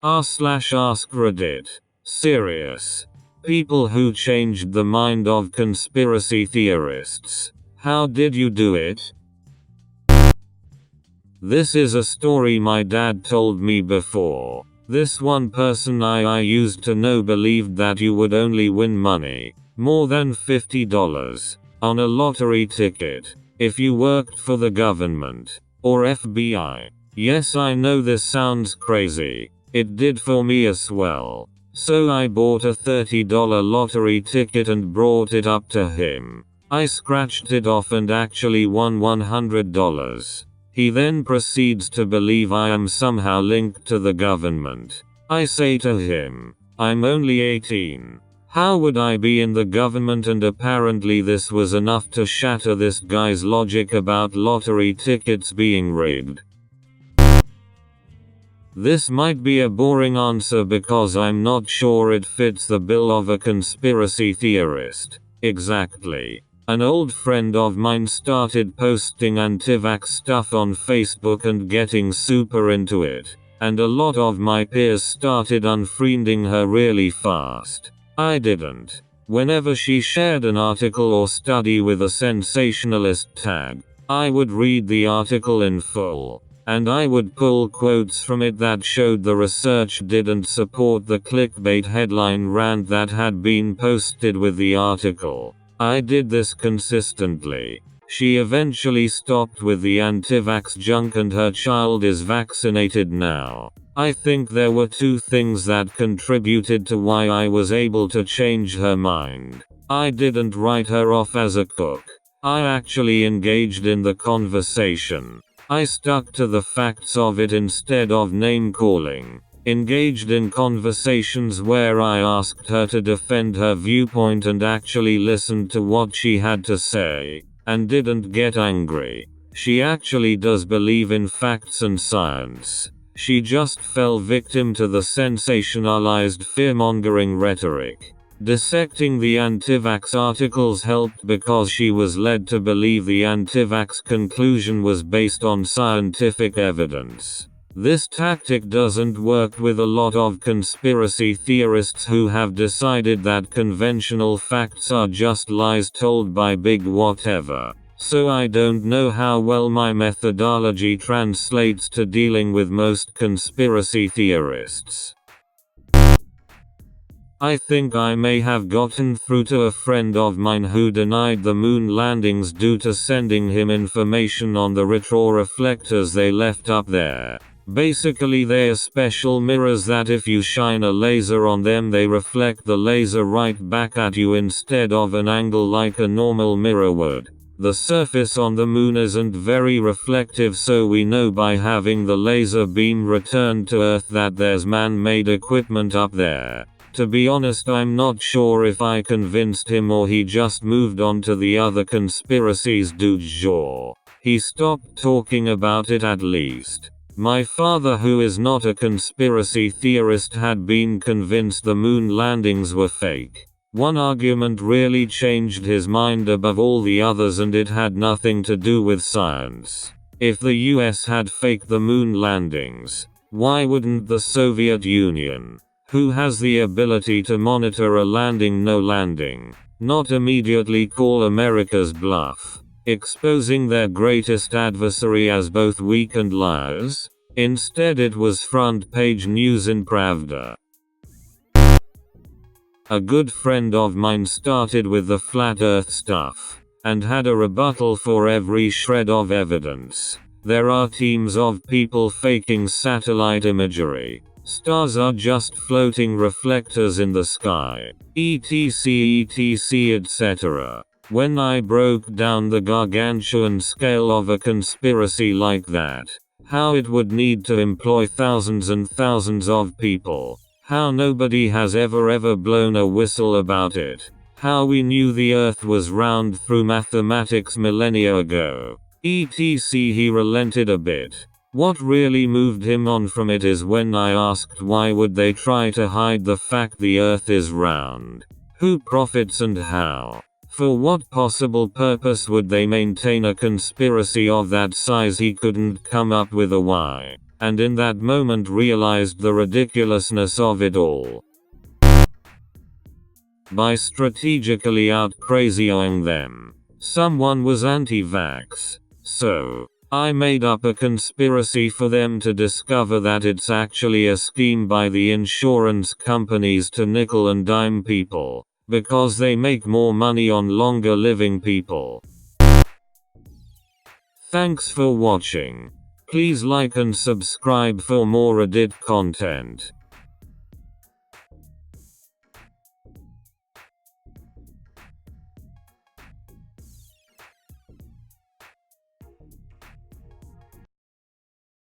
r/AskReddit. Serious. People who changed the mind of conspiracy theorists. How did you do it? This is a story my dad told me before. This one person I used to know believed that you would only win money, more than $50, on a lottery ticket, if you worked for the government, or FBI. Yes, I know this sounds crazy. It did for me as well. So I bought a $30 lottery ticket and brought it up to him. I scratched it off and actually won $100. He then proceeds to believe I am somehow linked to the government. I say to him, I'm only 18. How would I be in the government? And apparently this was enough to shatter this guy's logic about lottery tickets being rigged. This might be a boring answer because I'm not sure it fits the bill of a conspiracy theorist. Exactly. An old friend of mine started posting anti-vax stuff on Facebook and getting super into it, and a lot of my peers started unfriending her really fast. I didn't. Whenever she shared an article or study with a sensationalist tag, I would read the article in full, and I would pull quotes from it that showed the research didn't support the clickbait headline rant that had been posted with the article. I did this consistently. She eventually stopped with the anti-vax junk and her child is vaccinated now. I think there were two things that contributed to why I was able to change her mind. I didn't write her off as a cook. I actually engaged in the conversation. I stuck to the facts of it instead of name-calling. Engaged in conversations where I asked her to defend her viewpoint and actually listened to what she had to say, and didn't get angry. She actually does believe in facts and science. She just fell victim to the sensationalized fear-mongering rhetoric. Dissecting the anti-vax articles helped because she was led to believe the anti-vax conclusion was based on scientific evidence. This tactic doesn't work with a lot of conspiracy theorists who have decided that conventional facts are just lies told by big whatever. So I don't know how well my methodology translates to dealing with most conspiracy theorists. I think I may have gotten through to a friend of mine who denied the moon landings due to sending him information on the retroreflectors they left up there. Basically they're special mirrors that if you shine a laser on them they reflect the laser right back at you instead of an angle like a normal mirror would. The surface on the moon isn't very reflective, so we know by having the laser beam returned to Earth that there's man-made equipment up there. To be honest, I'm not sure if I convinced him or he just moved on to the other conspiracies du jour. He stopped talking about it at least. My father, who is not a conspiracy theorist, had been convinced the moon landings were fake. One argument really changed his mind above all the others, and it had nothing to do with science. If the US had faked the moon landings, why wouldn't the Soviet Union, who has the ability to monitor a landing no landing, not immediately call America's bluff, exposing their greatest adversary as both weak and liars? Instead it was front-page news in Pravda. A good friend of mine started with the flat earth stuff, and had a rebuttal for every shred of evidence. There are teams of people faking satellite imagery. Stars are just floating reflectors in the sky, etc etc. When I broke down the gargantuan scale of a conspiracy like that, how it would need to employ thousands and thousands of people, how nobody has ever blown a whistle about it, how we knew the earth was round through mathematics millennia ago, etc. He relented a bit. What really moved him on from it is when I asked why would they try to hide the fact the earth is round? Who profits and how? For what possible purpose would they maintain a conspiracy of that size? He couldn't come up with a why. and in that moment realized the ridiculousness of it all. By strategically out-crazying them, someone was anti-vax. So, I made up a conspiracy for them to discover that it's actually a scheme by the insurance companies to nickel and dime people, because they make more money on longer living people. Thanks for watching. Please like and subscribe for more Reddit content.